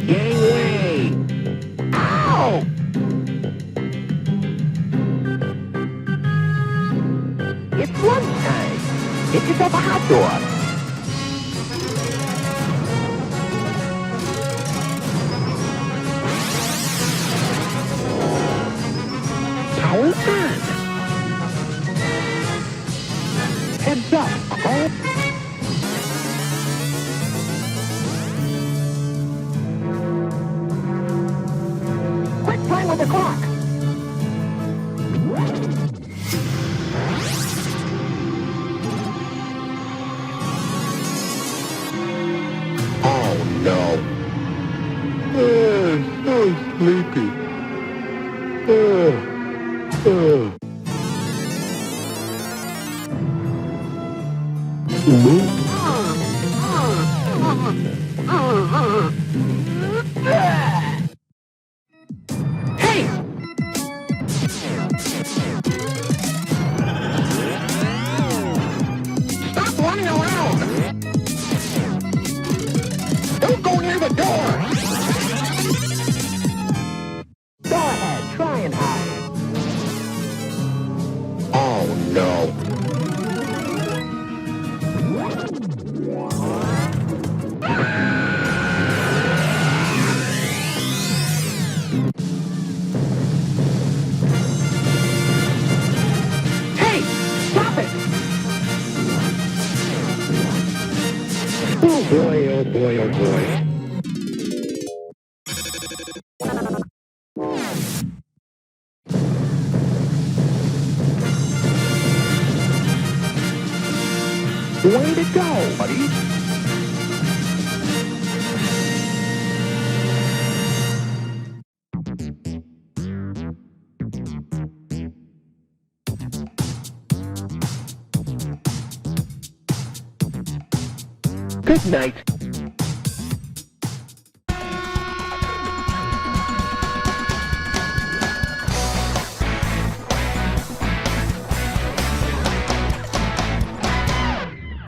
Gangway! Ow! It's lunchtime. Get yourself a hot dog. Power on. Heads up. Quit playing with the clock. Oh no. So sleepy. Hey! Stop running around! Don't go near the door! Go ahead, try and hide. Oh no. Hey! Stop it! Oh boy, oh boy, oh boy. Way to go, buddy! Good night.